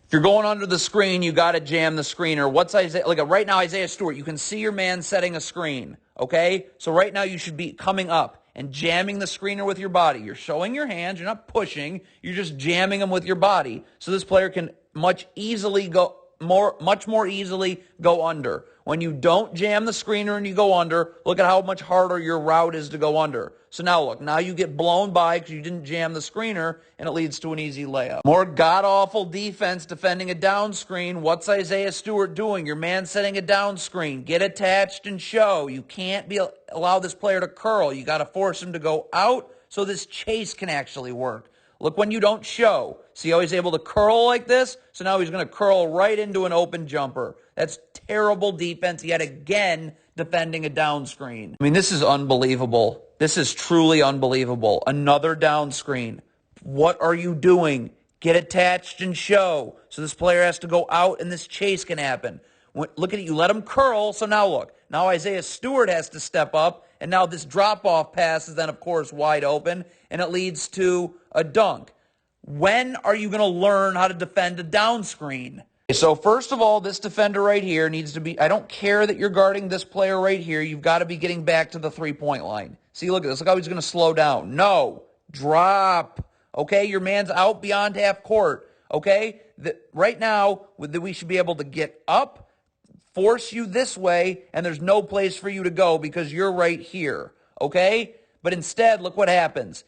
If you're going under the screen, you got to jam the screener. What's Isaiah, like right now, Isaiah Stewart, you can see your man setting a screen, okay? So right now you should be coming up and jamming the screener with your body. You're showing your hands, you're not pushing, you're just jamming them with your body. So this player can much more easily go under. When you don't jam the screener and you go under, look at how much harder your route is to go under. So now look, now you get blown by because you didn't jam the screener, and it leads to an easy layup. More god-awful defense defending a down screen. What's Isaiah Stewart doing? Your man setting a down screen. Get attached and show. You can't allow this player to curl. You got to force him to go out so this chase can actually work. Look when you don't show. See how he's able to curl like this? So now he's going to curl right into an open jumper. That's terrible defense yet again defending a down screen. I mean, this is unbelievable. This is truly unbelievable. Another down screen. What are you doing? Get attached and show. So this player has to go out and this chase can happen. Look at it. You let him curl. So now look. Now Isaiah Stewart has to step up. And now this drop-off pass is then, of course, wide open. And it leads to a dunk. When are you going to learn how to defend a down screen? So first of all, this defender right here needs to be, I don't care that you're guarding this player right here. You've got to be getting back to the three-point line. See, look at this. Look how he's going to slow down. No. Drop. Okay? Your man's out beyond half court. Okay? Right now, we should be able to get up, force you this way, and there's no place for you to go because you're right here. Okay? But instead, look what happens.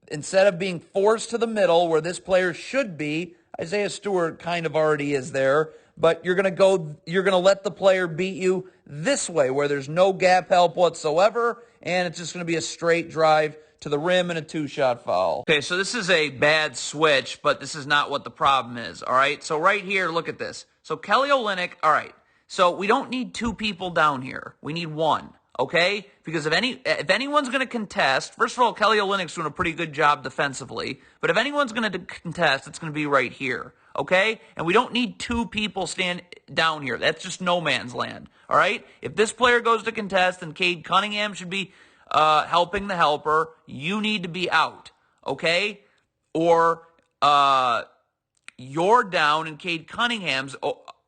Instead of being forced to the middle where this player should be, Isaiah Stewart kind of already is there, but you're going to let the player beat you this way where there's no gap help whatsoever, and it's just going to be a straight drive to the rim and a two-shot foul. Okay, so this is a bad switch, but this is not what the problem is, all right? So right here, look at this. So Kelly Olynyk, all right, so we don't need two people down here. We need one. Okay? Because if anyone's going to contest, first of all, Kelly Olynyk's doing a pretty good job defensively, but if anyone's going to contest, it's going to be right here. Okay? And we don't need two people stand down here. That's just no man's land. All right? If this player goes to contest and Cade Cunningham should be helping the helper, you need to be out. Okay? Or you're down and Cade Cunningham's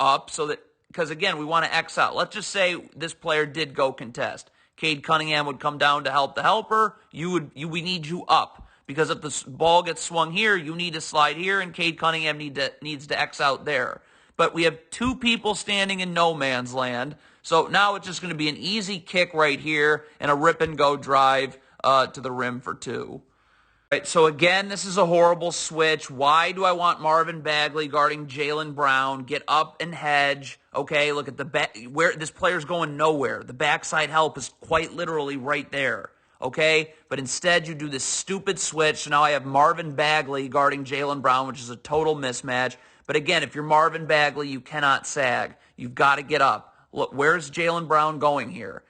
up so that, because, again, we want to X out. Let's just say this player did go contest. Cade Cunningham would come down to help the helper. We need you up. Because if the ball gets swung here, you need to slide here, and Cade Cunningham needs to X out there. But we have two people standing in no man's land. So now it's just going to be an easy kick right here and a rip-and-go drive to the rim for two. Right, so again, this is a horrible switch. Why do I want Marvin Bagley guarding Jaylen Brown? Get up and hedge. Okay, look at the back. Where this player's going nowhere. The backside help is quite literally right there. Okay, but instead you do this stupid switch. So now I have Marvin Bagley guarding Jaylen Brown, which is a total mismatch. But again, if you're Marvin Bagley, you cannot sag. You've got to get up. Look, where's Jaylen Brown going here?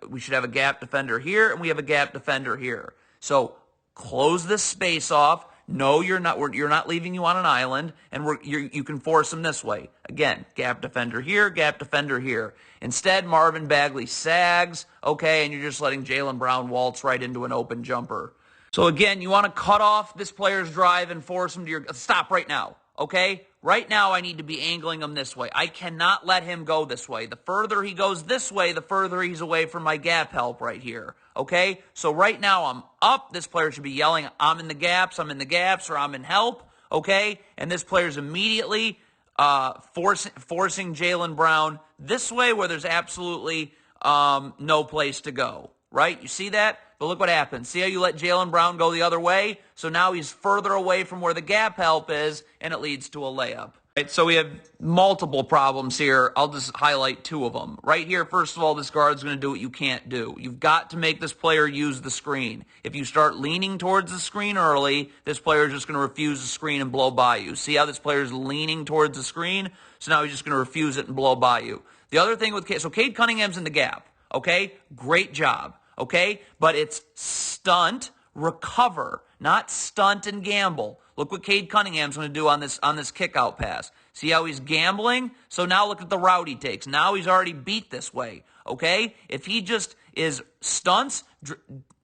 We should have a gap defender here, and we have a gap defender here. So close this space off. No, you're not. You're not leaving you on an island, and you can force them this way. Again, gap defender here, gap defender here. Instead, Marvin Bagley sags, okay, and you're just letting Jaylen Brown waltz right into an open jumper. So again, you want to cut off this player's drive and force him to your... Stop right now, okay? Right now, I need to be angling him this way. I cannot let him go this way. The further he goes this way, the further he's away from my gap help right here. Okay? So right now, I'm up. This player should be yelling, I'm in the gaps, or I'm in help. Okay? And this player's immediately forcing Jaylen Brown this way where there's absolutely no place to go. Right? You see that? But look what happens. See how you let Jaylen Brown go the other way? So now he's further away from where the gap help is, and it leads to a layup. Right, so we have multiple problems here. I'll just highlight two of them. Right here, first of all, this guard's going to do what you can't do. You've got to make this player use the screen. If you start leaning towards the screen early, this player is just going to refuse the screen and blow by you. See how this player is leaning towards the screen? So now he's just going to refuse it and blow by you. The other thing with so Cade Cunningham's in the gap. Okay? Great job. Okay? But it's stunt, recover, not stunt and gamble. Look what Cade Cunningham's going to do on this kick-out pass. See how he's gambling? So now look at the route he takes. Now he's already beat this way. Okay? If he just is stunts,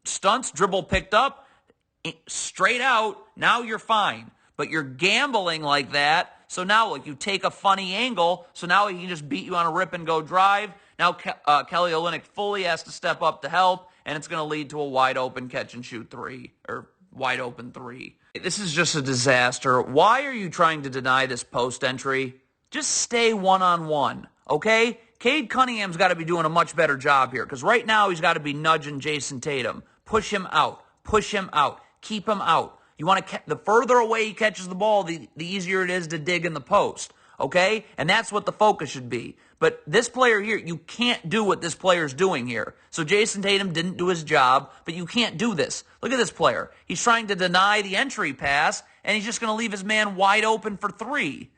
dribble picked up, straight out, now you're fine. but you're gambling like that. So now, look, you take a funny angle, so now he can just beat you on a rip-and-go drive. Now Kelly Olynyk fully has to step up to help, and it's going to lead to a wide-open catch-and-shoot three, or wide-open three. This is just a disaster. Why are you trying to deny this post entry? Just stay one-on-one, okay? Cade Cunningham's got to be doing a much better job here, because right now he's got to be nudging Jason Tatum. Push him out. Push him out. Keep him out. You want to the further away he catches the ball, the easier it is to dig in the post, okay? And that's what the focus should be. But this player here, you can't do what this player's doing here. So Jason Tatum didn't do his job, but you can't do this. Look at this player. He's trying to deny the entry pass, and he's just going to leave his man wide open for three.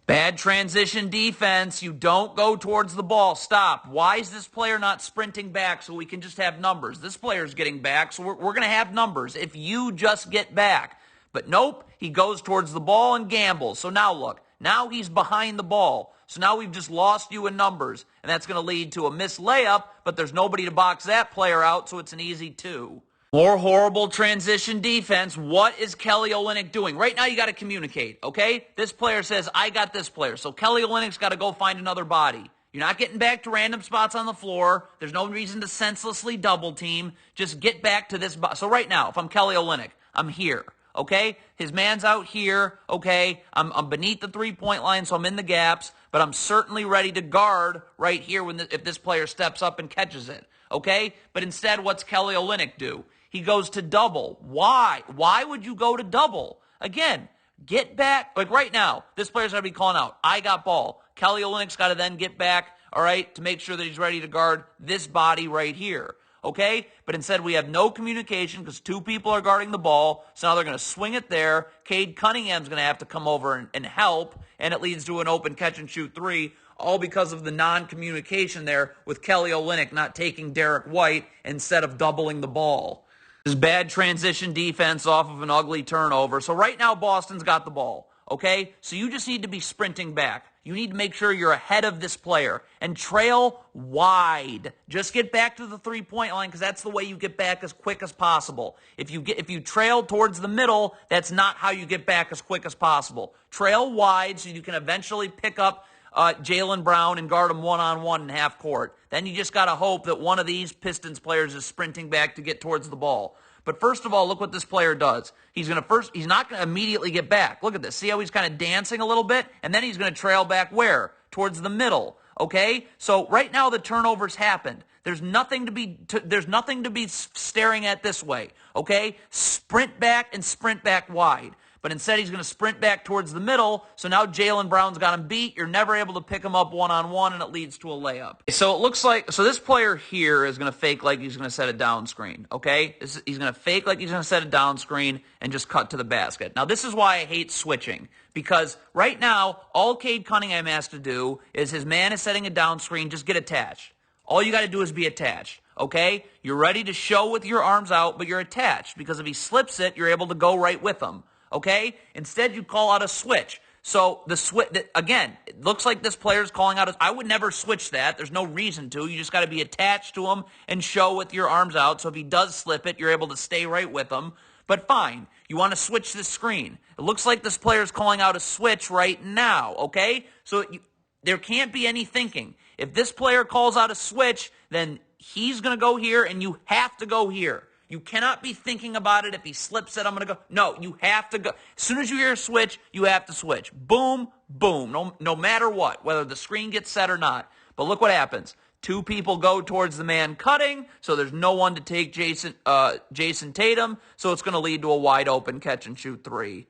Bad transition defense. You don't go towards the ball. Stop. Why is this player not sprinting back so we can just have numbers? This player's getting back, so we're going to have numbers if you just get back. But nope, he goes towards the ball and gambles. So now look, now he's behind the ball. So now we've just lost you in numbers, and that's going to lead to a missed layup, but there's nobody to box that player out, so it's an easy 2. More horrible transition defense. What is Kelly Olynyk doing? Right now you got to communicate, okay? This player says, I got this player. So Kelly Olynyk's got to go find another body. You're not getting back to random spots on the floor. There's no reason to senselessly double team. Just get back to this. So right now, if I'm Kelly Olynyk, I'm here, okay? His man's out here, okay? I'm beneath the three-point line, so I'm in the gaps, but I'm certainly ready to guard right here if this player steps up and catches it, okay? But instead, what's Kelly Olynyk do? He goes to double. Why? Why would you go to double? Again, get back. Like right now, this player's going to be calling out, I got ball. Kelly Olynyk's got to then get back, all right, to make sure that he's ready to guard this body right here, okay? But instead, we have no communication because 2 people are guarding the ball, so now they're going to swing it there. Cade Cunningham's going to have to come over and help, and it leads to an open catch-and-shoot 3, all because of the non-communication there with Kelly Olynyk not taking Derek White instead of doubling the ball. This is bad transition defense off of an ugly turnover. So right now, Boston's got the ball, okay? So you just need to be sprinting back. You need to make sure you're ahead of this player and trail wide. Just get back to the three-point line because that's the way you get back as quick as possible. If you trail towards the middle, that's not how you get back as quick as possible. Trail wide so you can eventually pick up Jaylen Brown and guard him one-on-one in half court. Then you just got to hope that one of these Pistons players is sprinting back to get towards the ball. But first of all, look what this player does. He's not going to immediately get back. Look at this. See how he's kind of dancing a little bit? And then he's going to trail back where? Towards the middle. Okay? So right now the turnovers happened. There's nothing to be staring at this way. Okay? Sprint back and sprint back wide. But instead, he's going to sprint back towards the middle, so now Jaylen Brown's got him beat. You're never able to pick him up one-on-one, and it leads to a layup. So it looks like, this player here is going to fake like he's going to set a down screen, okay? He's going to fake like he's going to set a down screen and just cut to the basket. Now, this is why I hate switching, because right now, all Cade Cunningham has to do is his man is setting a down screen, just get attached. All you got to do is be attached. Okay? You're ready to show with your arms out, but you're attached, because if he slips it, you're able to go right with him. Okay? Instead, you call out a switch. So, again, it looks like this player's calling out I would never switch that. There's no reason to. You just got to be attached to him and show with your arms out. So if he does slip it, you're able to stay right with him. But fine. You want to switch the screen. It looks like this player's calling out a switch right now. Okay? So there can't be any thinking. If this player calls out a switch, then he's going to go here and you have to go here. You cannot be thinking about it. If he slips it, I'm going to go. No, you have to go. As soon as you hear a switch, you have to switch. Boom, boom. No matter what, whether the screen gets set or not. But look what happens. 2 people go towards the man cutting, so there's no one to take Jason Tatum, so it's going to lead to a wide open catch and shoot 3.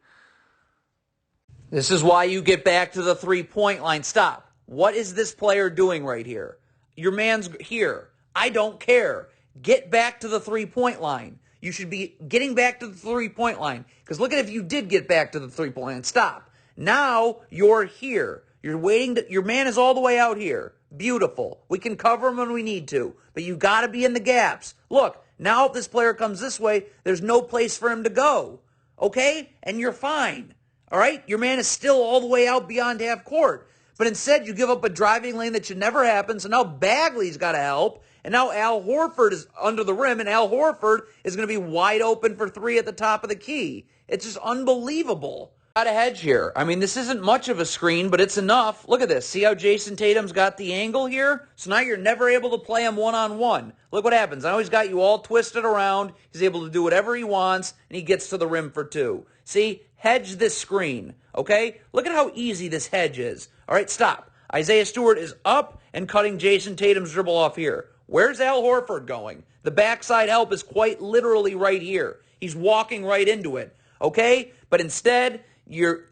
This is why you get back to the 3-point line. Stop. What is this player doing right here? Your man's here. I don't care. Get back to the 3-point line. You should be getting back to the 3-point line. Because look at if you did get back to the 3-point line. Stop. Now you're here. You're waiting. Your man is all the way out here. Beautiful. We can cover him when we need to. But you got to be in the gaps. Look, now if this player comes this way, there's no place for him to go. Okay? And you're fine. All right? Your man is still all the way out beyond half court. But instead, you give up a driving lane that should never happen. So now Bagley's got to help. And now Al Horford is under the rim, and Al Horford is going to be wide open for 3 at the top of the key. It's just unbelievable. Got a hedge here. I mean, this isn't much of a screen, but it's enough. Look at this. See how Jason Tatum's got the angle here? So now you're never able to play him one-on-one. Look what happens. Now he's got you all twisted around. He's able to do whatever he wants, and he gets to the rim for two. See? Hedge this screen, okay? Look at how easy this hedge is. All right, stop. Isaiah Stewart is up and cutting Jason Tatum's dribble off here. Where's Al Horford going? The backside help is quite literally right here. He's walking right into it, okay? But instead, you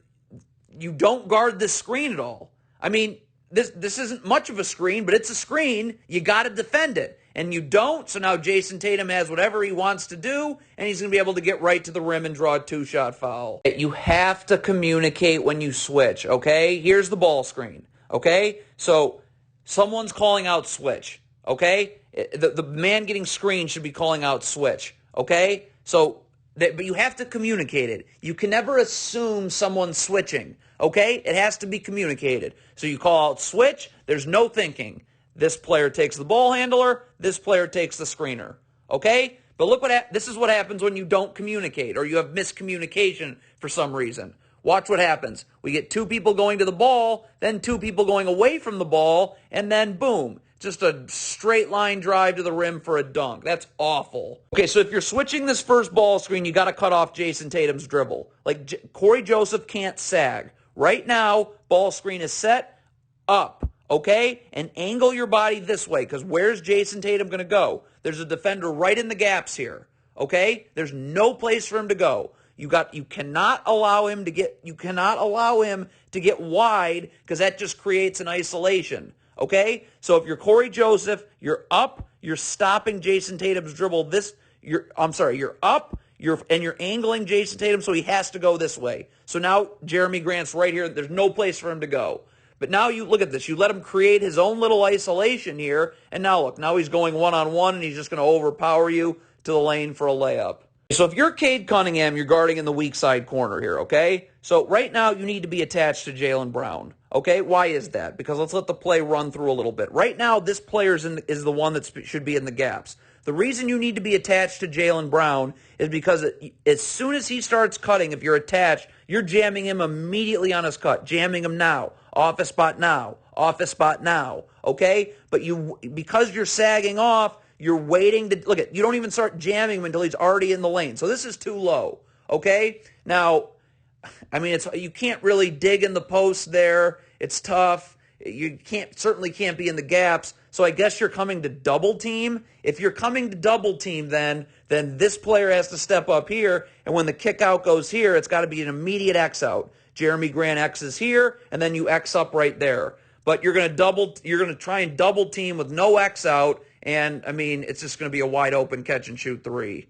don't guard this screen at all. I mean, this isn't much of a screen, but it's a screen. You got to defend it. And you don't, so now Jason Tatum has whatever he wants to do, and he's going to be able to get right to the rim and draw a two-shot foul. You have to communicate when you switch, okay? Here's the ball screen, okay? So someone's calling out switch, okay? The man getting screened should be calling out switch, okay? So, but you have to communicate it. You can never assume someone's switching, okay? It has to be communicated. So you call out switch, there's no thinking. This player takes the ball handler. This player takes the screener. Okay? But look this is what happens when you don't communicate or you have miscommunication for some reason. Watch what happens. We get two people going to the ball, then two people going away from the ball, and then boom. Just a straight line drive to the rim for a dunk. That's awful. Okay, so if you're switching this first ball screen, you got to cut off Jason Tatum's dribble. Like Corey Joseph can't sag. Right now, ball screen is set up. Okay? And angle your body this way, because where's Jason Tatum going to go? There's a defender right in the gaps here. Okay? There's no place for him to go. You cannot allow him to get wide, because that just creates an isolation. Okay? So if you're Corey Joseph, you're up, you're stopping Jason Tatum's dribble you're up, you're angling Jason Tatum, so he has to go this way. So now Jeremy Grant's right here. There's no place for him to go. But now you look at this. You let him create his own little isolation here. And now look, now he's going one-on-one, and he's just going to overpower you to the lane for a layup. So if you're Cade Cunningham, you're guarding in the weak side corner here, okay? So right now you need to be attached to Jaylen Brown, okay? Why is that? Because let's let the play run through a little bit. Right now, this player is the one that should be in the gaps. The reason you need to be attached to Jaylen Brown is because as soon as he starts cutting, if you're attached, you're jamming him immediately on his cut, jamming him now. Off a spot now, okay? But because you're sagging off, you're waiting to, you don't even start jamming him until he's already in the lane. So this is too low, okay? Now, I mean, you can't really dig in the post there. It's tough. You certainly can't be in the gaps. So I guess you're coming to double team. If you're coming to double team, then this player has to step up here. And when the kick out goes here, it's got to be an immediate X out. Jeremy Grant X's here, and then you X up right there. But you're going to try and double team with no X out, and I mean, it's just going to be a wide open catch and shoot three.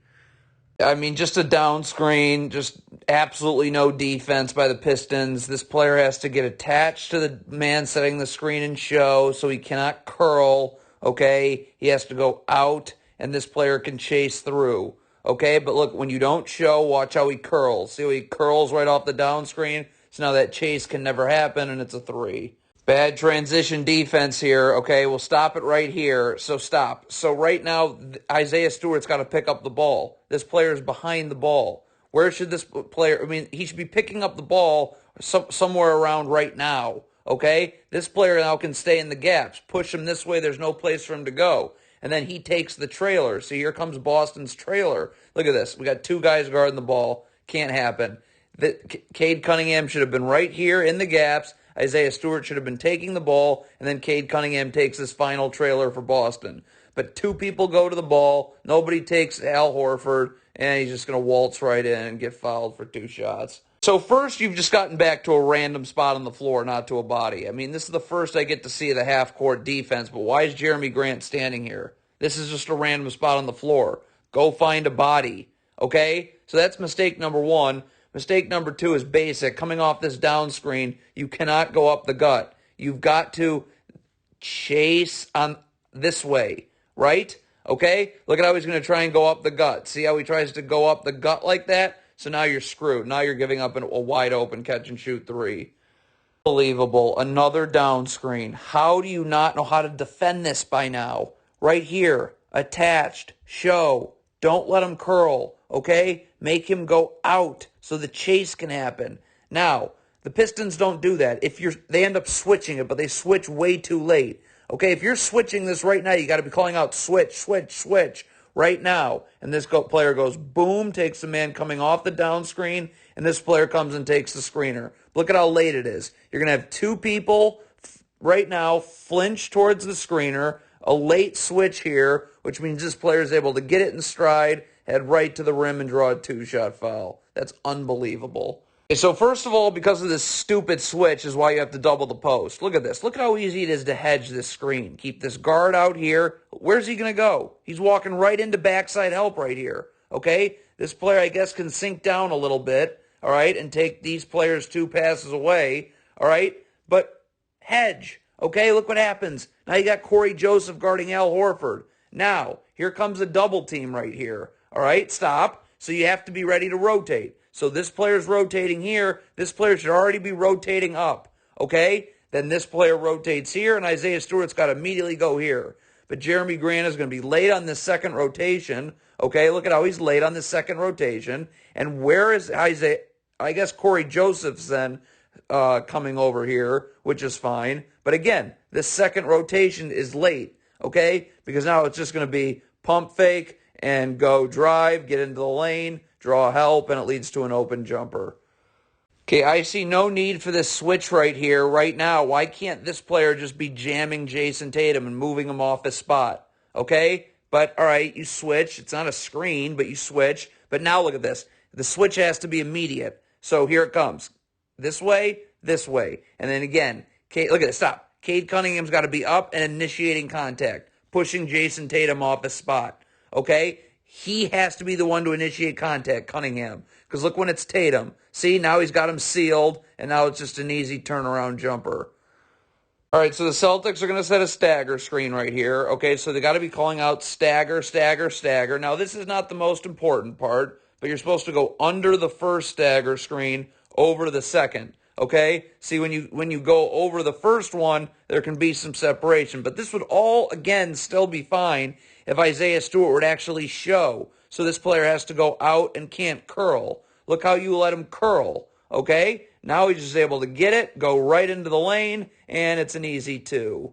I mean, just a down screen, just absolutely no defense by the Pistons. This player has to get attached to the man setting the screen and show, so he cannot curl, okay? He has to go out, and this player can chase through, okay? But look, when you don't show, watch how he curls. See how he curls right off the down screen? So now that chase can never happen, and it's a three. Bad transition defense here. Okay, we'll stop it right here. So stop. So right now, Isaiah Stewart's got to pick up the ball. This player is behind the ball. Where should this player, he should be picking up the ball somewhere around right now. Okay? This player now can stay in the gaps. Push him this way. There's no place for him to go. And then he takes the trailer. So here comes Boston's trailer. Look at this. We got two guys guarding the ball. Can't happen. Cade Cunningham should have been right here in the gaps. Isaiah Stewart should have been taking the ball, and then Cade Cunningham takes his final trailer for Boston. But two people go to the ball, nobody takes Al Horford, and he's just going to waltz right in and get fouled for two shots. So first, you've just gotten back to a random spot on the floor, not to a body. I mean, this is the first I get to see the half-court defense, but why is Jeremy Grant standing here? This is just a random spot on the floor. Go find a body, okay? So that's mistake number one. Mistake number two is basic. Coming off this down screen, you cannot go up the gut. You've got to chase on this way, right? Okay? Look at how he's going to try and go up the gut. See how he tries to go up the gut like that? So now you're screwed. Now you're giving up a wide open catch and shoot three. Unbelievable. Another down screen. How do you not know how to defend this by now? Right here. Attached. Show. Don't let him curl. okay? Make him go out so the chase can happen. Now, the Pistons don't do that. They end up switching it, but they switch way too late. Okay, if you're switching this right now, you got to be calling out switch, switch, switch right now. And this player goes boom, takes the man coming off the down screen, and this player comes and takes the screener. Look at how late it is. You're going to have two people right now flinch towards the screener, a late switch here, which means this player is able to get it in stride, head right to the rim, and draw a two-shot foul. That's unbelievable. Okay, so first of all, because of this stupid switch is why you have to double the post. Look at this. Look at how easy it is to hedge this screen. Keep this guard out here. Where's he going to go? He's walking right into backside help right here. Okay? This player, I guess, can sink down a little bit, all right, and take these players 2 passes away, all right? But hedge. Okay, look what happens. Now you got Corey Joseph guarding Al Horford. Now, here comes a double team right here. All right, stop. So you have to be ready to rotate. So this player's rotating here. This player should already be rotating up. Okay? Then this player rotates here, and Isaiah Stewart's got to immediately go here. But Jeremy Grant is going to be late on this second rotation. Okay, look at how he's late on this second rotation. And where is Isaiah? I guess Corey Joseph's then coming over here, which is fine. But again, this second rotation is late, okay? Because now it's just going to be pump fake and go drive, get into the lane, draw help, and it leads to an open jumper. Okay, I see no need for this switch right here, right now. Why can't this player just be jamming Jason Tatum and moving him off his spot? Okay? But, all right, you switch. It's not a screen, but you switch. But now look at this. The switch has to be immediate. So here it comes. This way. And then again, look at this. Stop. Cade Cunningham's got to be up and initiating contact, pushing Jason Tatum off his spot. Okay? He has to be the one to initiate contact, Cunningham. Because look when it's Tatum. See, now he's got him sealed, and now it's just an easy turnaround jumper. All right, so the Celtics are going to set a stagger screen right here. Okay, so they got to be calling out stagger, stagger, stagger. Now, this is not the most important part, but you're supposed to go under the first stagger screen over to the second. Okay? See, when you go over the first one, there can be some separation. But this would all, again, still be fine if Isaiah Stewart would actually show. So this player has to go out and can't curl. Look how you let him curl. Okay? Now he's just able to get it, go right into the lane, and it's an easy 2.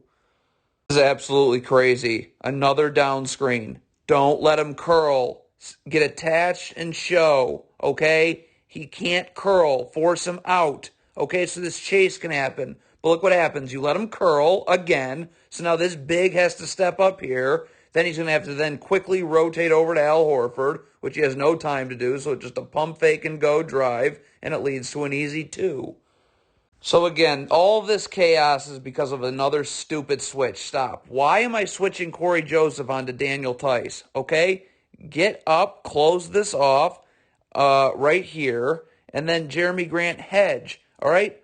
This is absolutely crazy. Another down screen. Don't let him curl. Get attached and show. Okay? He can't curl. Force him out. Okay, so this chase can happen. But look what happens. You let him curl again. So now this big has to step up here. Then he's going to have to then quickly rotate over to Al Horford, which he has no time to do. So it's just a pump fake and go drive, and it leads to an easy 2. So again, all of this chaos is because of another stupid switch. Stop. Why am I switching Corey Joseph onto Daniel Tice? Okay, get up, close this off right here, and then Jeremy Grant hedge. All right,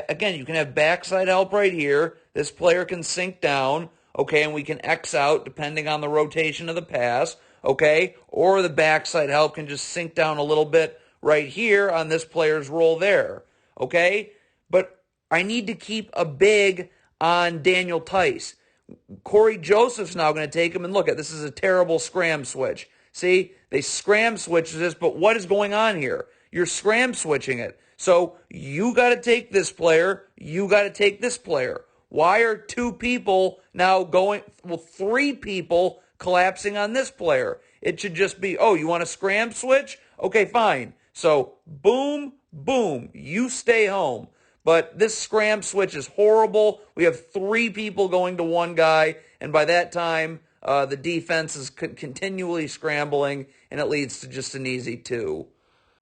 again, you can have backside help right here. This player can sink down, okay, and we can X out depending on the rotation of the pass, okay, or the backside help can just sink down a little bit right here on this player's roll there, okay? But I need to keep a big on Daniel Tice. Corey Joseph's now going to take him, and look, this is a terrible scram switch. See, they scram switch this, but what is going on here? You're scram switching it. So you got to take this player, you got to take this player. Why are 2 people now going, 3 people collapsing on this player? It should just be, oh, you want a scram switch? Okay, fine. So boom, boom, you stay home. But this scram switch is horrible. We have 3 people going to 1 guy, and by that time, the defense is continually scrambling, and it leads to just an easy 2.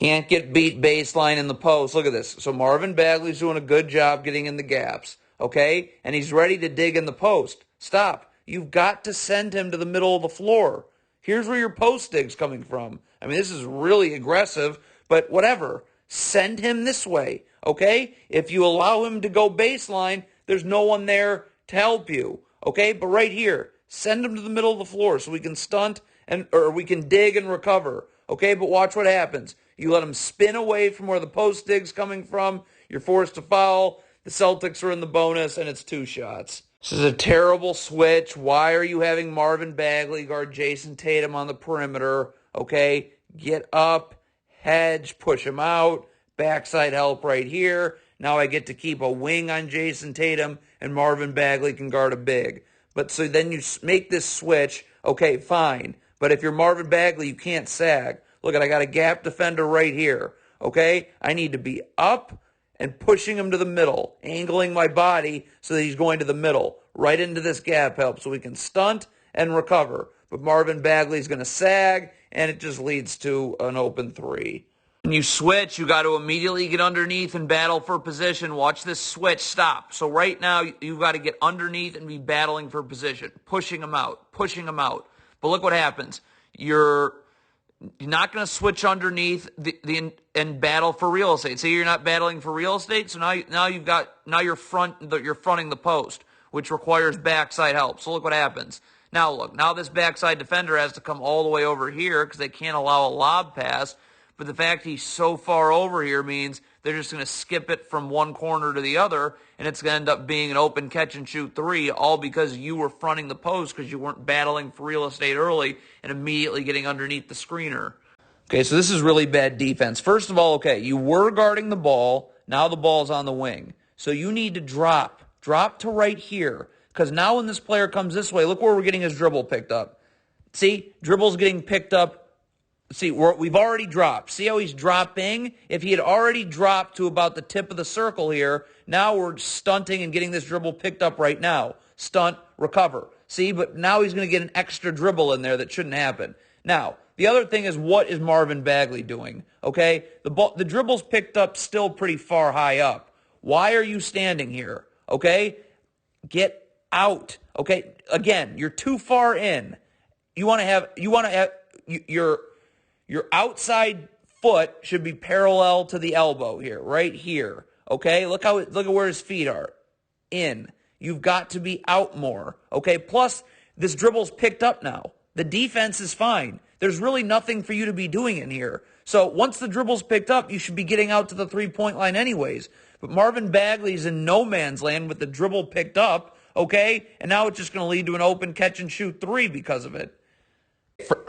Can't get beat baseline in the post. Look at this. So Marvin Bagley's doing a good job getting in the gaps, okay? And he's ready to dig in the post. Stop. You've got to send him to the middle of the floor. Here's where your post dig's coming from. I mean, this is really aggressive, but whatever. Send him this way, okay? If you allow him to go baseline, there's no one there to help you, okay? But right here, send him to the middle of the floor so we can stunt or we can dig and recover, okay? But watch what happens. You let him spin away from where the post dig's coming from. You're forced to foul. The Celtics are in the bonus, and it's 2 shots. This is a terrible switch. Why are you having Marvin Bagley guard Jason Tatum on the perimeter? Okay, get up, hedge, push him out, backside help right here. Now I get to keep a wing on Jason Tatum, and Marvin Bagley can guard a big. But so then you make this switch, okay, fine. But if you're Marvin Bagley, you can't sag. Look, I got a gap defender right here, okay? I need to be up and pushing him to the middle, angling my body so that he's going to the middle, right into this gap help so we can stunt and recover. But Marvin Bagley's going to sag, and it just leads to an open three. When you switch, you got to immediately get underneath and battle for position. Watch this switch. Stop. So right now, you've got to get underneath and be battling for position, pushing them out, pushing them out. But look what happens. You're not going to switch underneath and battle for real estate. See, you're not battling for real estate, so you're fronting the post, which requires backside help. So look what happens. Now this backside defender has to come all the way over here because they can't allow a lob pass. But the fact he's so far over here means they're just going to skip it from one corner to the other, and it's going to end up being an open catch-and-shoot three, all because you were fronting the post because you weren't battling for real estate early and immediately getting underneath the screener. Okay, so this is really bad defense. First of all, okay, you were guarding the ball. Now the ball's on the wing. So you need to drop to right here, because now when this player comes this way, look where we're getting his dribble picked up. See, dribble's getting picked up. See, we've already dropped. See how he's dropping? If he had already dropped to about the tip of the circle here, now we're stunting and getting this dribble picked up right now. Stunt, recover. See, but now he's going to get an extra dribble in there that shouldn't happen. Now, the other thing is, what is Marvin Bagley doing? Okay, the dribble's picked up still pretty far high up. Why are you standing here? Okay, get out. Okay, again, you're too far in. Your outside foot should be parallel to the elbow here, right here. Okay, look at where his feet are. In. You've got to be out more. Okay, plus this dribble's picked up now. The defense is fine. There's really nothing for you to be doing in here. So once the dribble's picked up, you should be getting out to the three-point line anyways. But Marvin Bagley's in no man's land with the dribble picked up, okay? And now it's just going to lead to an open catch-and-shoot three because of it.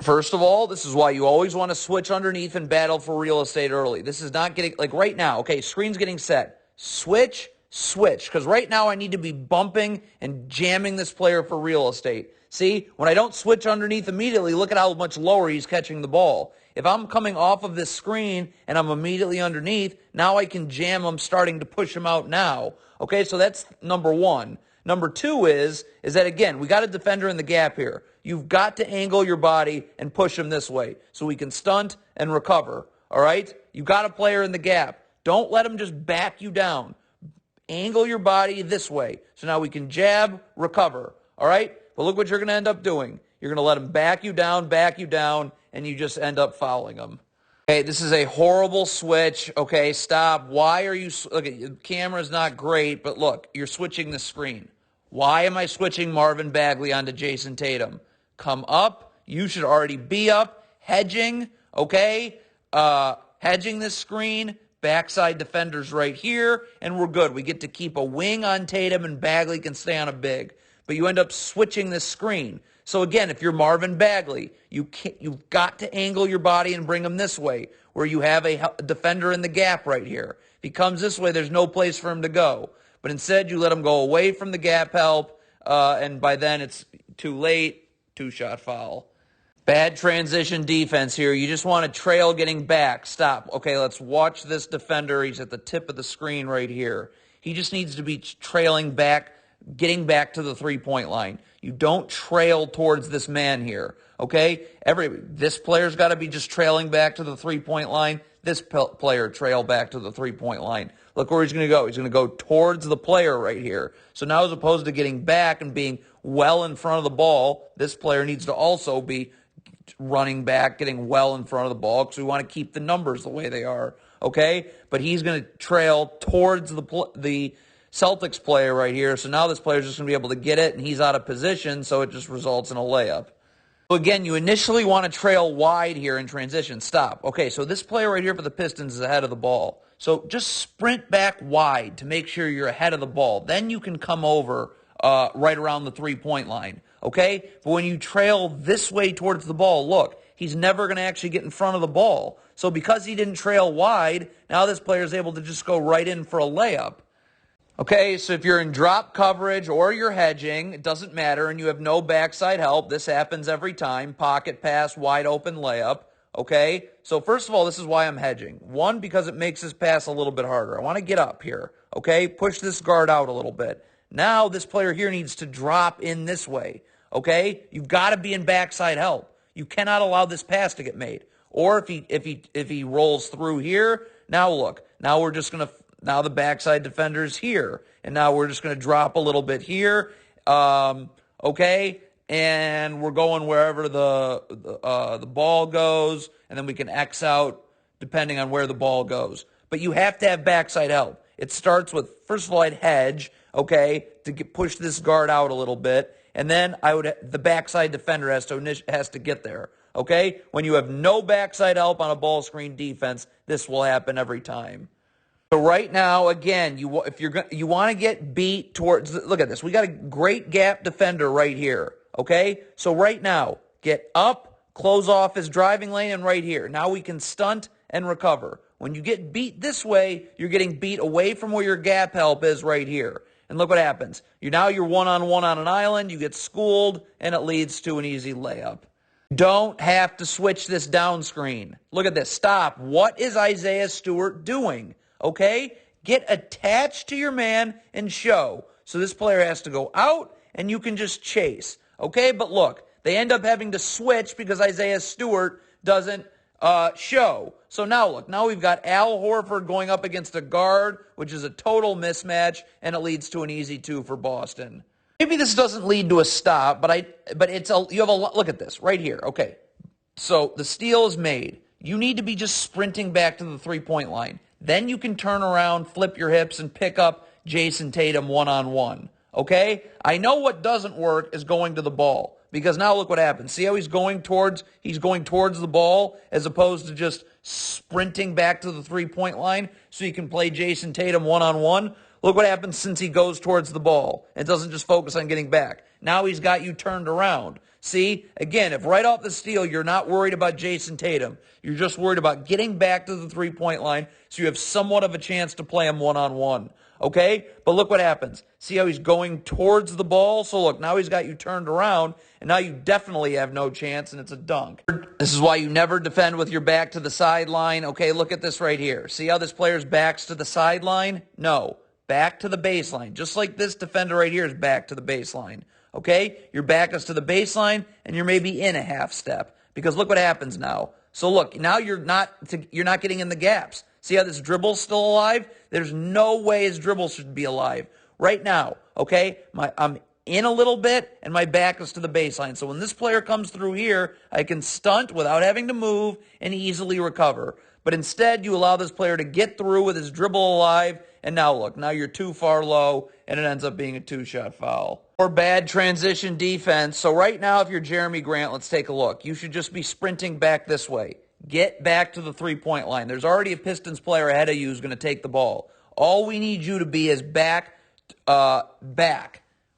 First of all, this is why you always want to switch underneath and battle for real estate early. This is not getting, like right now, okay, screen's getting set. Switch, because right now I need to be bumping and jamming this player for real estate. See, when I don't switch underneath immediately, look at how much lower he's catching the ball. If I'm coming off of this screen and I'm immediately underneath, now I can jam him, starting to push him out now. Okay, so that's number one. Number two is that, again, we got a defender in the gap here. You've got to angle your body and push him this way so we can stunt and recover, all right? You got a player in the gap. Don't let him just back you down. Angle your body this way so now we can jab, recover, all right? But look what you're going to end up doing. You're going to let him back you down, and you just end up fouling him. Okay, this is a horrible switch. Okay, stop. Why are you... Okay, the camera's not great, but look, you're switching the screen. Why am I switching Marvin Bagley onto Jason Tatum? Come up. You should already be up. Hedging, okay? Hedging this screen. Backside defenders right here, and we're good. We get to keep a wing on Tatum, and Bagley can stay on a big. But you end up switching this screen. So again, if you're Marvin Bagley, you've got to angle your body and bring him this way, where you have a defender in the gap right here. If he comes this way, there's no place for him to go. But instead, you let him go away from the gap help, and by then it's too late. Two-shot foul. Bad transition defense here. You just want to trail getting back. Stop. Okay, let's watch this defender. He's at the tip of the screen right here. He just needs to be trailing back, getting back to the three-point line. You don't trail towards this man here, okay? This player's got to be just trailing back to the three-point line. This player trail back to the three-point line. Look where he's going to go. He's going to go towards the player right here. So now as opposed to getting back and being well in front of the ball, this player needs to also be running back, getting well in front of the ball because we want to keep the numbers the way they are, okay? But he's going to trail towards the Celtics player right here. So now this player's just going to be able to get it, and he's out of position, so it just results in a layup. So again, you initially want to trail wide here in transition. Stop. Okay, so this player right here for the Pistons is ahead of the ball. So just sprint back wide to make sure you're ahead of the ball. Then you can come over right around the three-point line, okay? But when you trail this way towards the ball, look, he's never going to actually get in front of the ball. So because he didn't trail wide, now this player is able to just go right in for a layup. Okay, so if you're in drop coverage or you're hedging, it doesn't matter, and you have no backside help, this happens every time. Pocket pass, wide open layup. Okay, so first of all, this is why I'm hedging. One, because it makes this pass a little bit harder. I want to get up here. Okay, push this guard out a little bit. Now this player here needs to drop in this way. Okay, you've got to be in backside help. You cannot allow this pass to get made. Or if he rolls through here, now look, now we're just going to. Now the backside defender's here. And now we're just going to drop a little bit here. Okay? And we're going wherever the ball goes. And then we can X out depending on where the ball goes. But you have to have backside help. It starts with, first of all, I'd hedge, okay, to push this guard out a little bit. And then the backside defender has to get there. Okay? When you have no backside help on a ball screen defense, this will happen every time. So right now, again, you want to get beat towards, look at this. We got a great gap defender right here, okay? So right now, get up, close off his driving lane, and right here. Now we can stunt and recover. When you get beat this way, you're getting beat away from where your gap help is right here. And look what happens. You're one-on-one on an island, you get schooled, and it leads to an easy layup. Don't have to switch this down screen. Look at this. Stop. What is Isaiah Stewart doing? Okay? Get attached to your man and show. So this player has to go out, and you can just chase. Okay? But look, they end up having to switch because Isaiah Stewart doesn't show. So now look, now we've got Al Horford going up against a guard, which is a total mismatch, and it leads to an easy 2 for Boston. Maybe this doesn't lead to a stop, but you have a look at this right here. Okay. So the steal is made. You need to be just sprinting back to the three-point line. Then you can turn around, flip your hips, and pick up Jason Tatum one-on-one. Okay? I know what doesn't work is going to the ball. Because now look what happens. See how he's going towards the ball as opposed to just sprinting back to the three-point line so you can play Jason Tatum one-on-one? Look what happens since he goes towards the ball and doesn't just focus on getting back. Now he's got you turned around. See, again, if right off the steal you're not worried about Jason Tatum, you're just worried about getting back to the three-point line so you have somewhat of a chance to play him one-on-one. Okay? But look what happens. See how he's going towards the ball? So look, now he's got you turned around, and now you definitely have no chance, and it's a dunk. This is why you never defend with your back to the sideline. Okay, look at this right here. See how this player's back's to the sideline? No. Back to the baseline. Just like this defender right here is back to the baseline. Okay? Your back is to the baseline, and you're maybe in a half step. Because look what happens now. So look, now you're not getting in the gaps. See how this dribble's still alive? There's no way his dribble should be alive. Right now, okay, I'm in a little bit, and my back is to the baseline. So when this player comes through here, I can stunt without having to move and easily recover. But instead, you allow this player to get through with his dribble alive, and now look, now you're too far low, and it ends up being a two-shot foul. Or bad transition defense. So right now, if you're Jeremy Grant, let's take a look. You should just be sprinting back this way. Get back to the three-point line. There's already a Pistons player ahead of you who's going to take the ball. All we need you to be is back,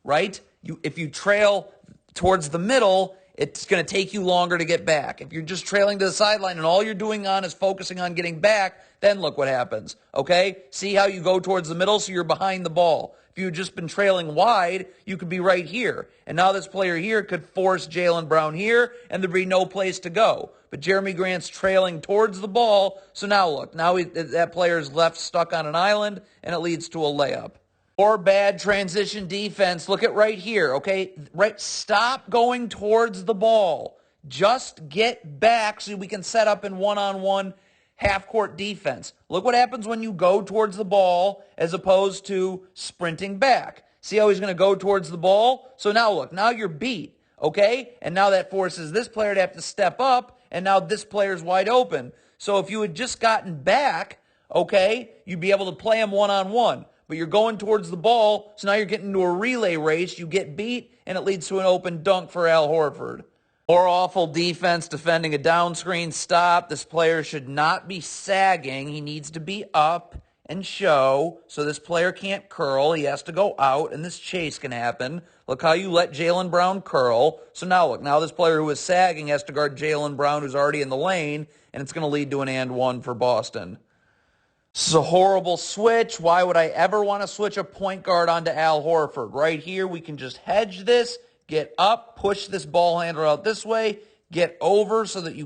right? If you trail towards the middle, it's going to take you longer to get back. If you're just trailing to the sideline and all you're doing is focusing on getting back, then look what happens, okay? See how you go towards the middle so you're behind the ball. If you had just been trailing wide, you could be right here. And now this player here could force Jaylen Brown here, and there'd be no place to go. But Jeremy Grant's trailing towards the ball, so now look. Now that player's left stuck on an island, and it leads to a layup. Or bad transition defense. Look at right here, okay? Right, stop going towards the ball. Just get back so we can set up in one-on-one half-court defense. Look what happens when you go towards the ball as opposed to sprinting back. See how he's going to go towards the ball? So now look, now you're beat, okay? And now that forces this player to have to step up, and now this player's wide open. So if you had just gotten back, okay, you'd be able to play him one-on-one. But you're going towards the ball, so now you're getting into a relay race. You get beat, and it leads to an open dunk for Al Horford. Or awful defense defending a down screen stop. This player should not be sagging. He needs to be up and show, so this player can't curl. He has to go out, and this chase can happen. Look how you let Jaylen Brown curl. So now look, now this player who is sagging has to guard Jaylen Brown, who's already in the lane, and it's going to lead to an and one for Boston. This is a horrible switch. Why would I ever want to switch a point guard onto Al Horford? Right here, we can just hedge this, get up, push this ball handler out this way, get over so that he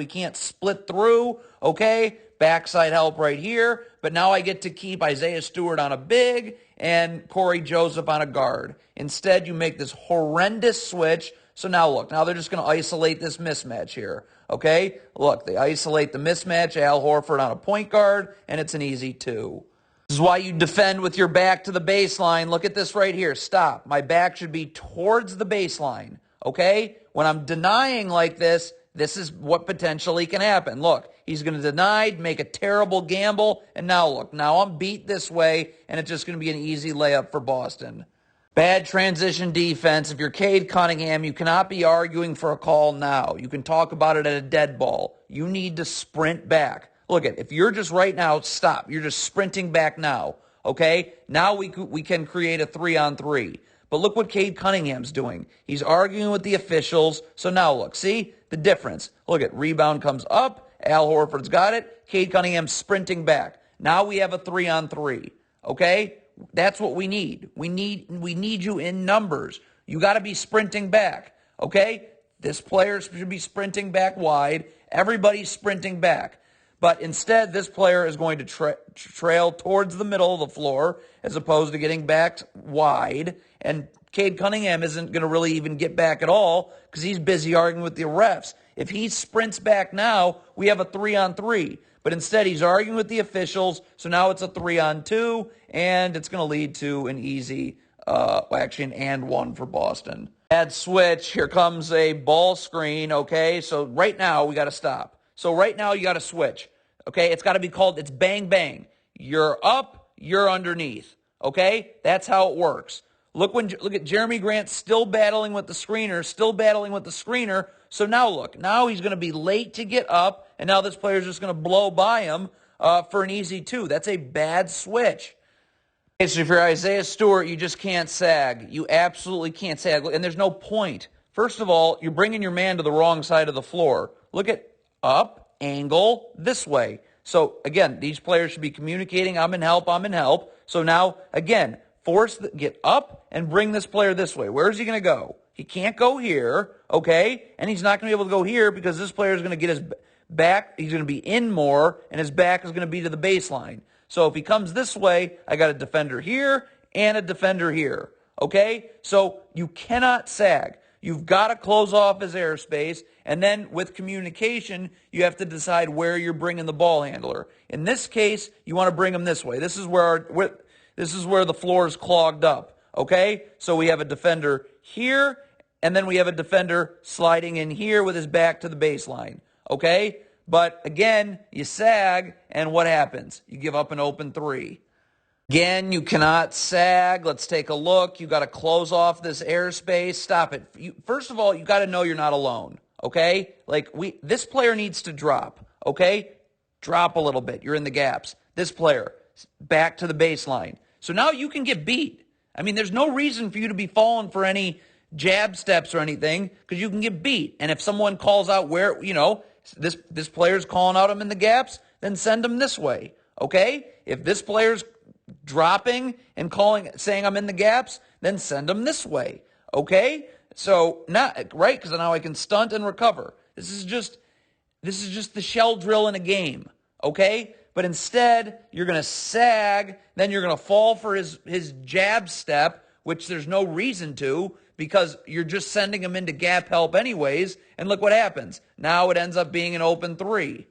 can't split through, okay? Backside help right here, but now I get to keep Isaiah Stewart on a big and Corey Joseph on a guard. Instead, you make this horrendous switch. So now look, now they're just going to isolate this mismatch here, okay? Look, they isolate the mismatch, Al Horford on a point guard, and it's an easy 2. This is why you defend with your back to the baseline. Look at this right here. Stop. My back should be towards the baseline, okay? When I'm denying like this is what potentially can happen. Look, he's going to deny, make a terrible gamble, and now look, now I'm beat this way, and it's just going to be an easy layup for Boston. Bad transition defense. If you're Cade Cunningham, you cannot be arguing for a call now. You can talk about it at a dead ball. You need to sprint back. Look if you're just right now, stop. You're just sprinting back now, okay? Now we can create a 3-on-3. But look what Cade Cunningham's doing. He's arguing with the officials. So now look, see the difference. Look rebound comes up. Al Horford's got it. Cade Cunningham's sprinting back. Now we have a 3-on-3, okay? That's what we need. We need you in numbers. You got to be sprinting back, okay? This player should be sprinting back wide. Everybody's sprinting back. But instead, this player is going to trail towards the middle of the floor as opposed to getting back wide. And Cade Cunningham isn't going to really even get back at all because he's busy arguing with the refs. If he sprints back now, we have a 3-on-3. But instead, he's arguing with the officials, so now it's a 3-on-2, and it's going to lead to an easy, an and one for Boston. Bad switch. Here comes a ball screen, okay? So right now, we got to stop. So right now, you got to switch, okay? It's got to be called, it's bang, bang. You're up, you're underneath, okay? That's how it works. Look at Jeremy Grant still battling with the screener, So now look, now he's going to be late to get up, and now this player's just going to blow by him for an easy 2. That's a bad switch. Okay, so if you're Isaiah Stewart, you just can't sag. You absolutely can't sag, and there's no point. First of all, you're bringing your man to the wrong side of the floor. Look at up, angle, this way. So again, these players should be communicating, I'm in help. So now, again, get up and bring this player this way. Where is he going to go? He can't go here, okay? And he's not going to be able to go here because this player is going to get his back. He's going to be in more, and his back is going to be to the baseline. So if he comes this way, I got a defender here and a defender here, okay? So you cannot sag. You've got to close off his airspace, and then with communication, you have to decide where you're bringing the ball handler. In this case, you want to bring him this way. This is where the floor is clogged up, okay? So we have a defender here, and then we have a defender sliding in here with his back to the baseline, okay? But again, you sag, and what happens? You give up an open 3. Again, you cannot sag. Let's take a look. You got to close off this airspace. Stop it. First of all, you got to know you're not alone, okay? This player needs to drop, okay? Drop a little bit. You're in the gaps. This player, back to the baseline. So now you can get beat. I mean, there's no reason for you to be falling for any jab steps or anything because you can get beat. And if someone calls out where, this player's calling out him in the gaps, then send him this way, okay? If this player's dropping and saying I'm in the gaps, then send him this way, okay? So, right, because now I can stunt and recover. This is just the shell drill in a game, okay? But instead, you're going to sag, then you're going to fall for his jab step, which there's no reason to because you're just sending him into gap help anyways, and look what happens. Now it ends up being an open 3.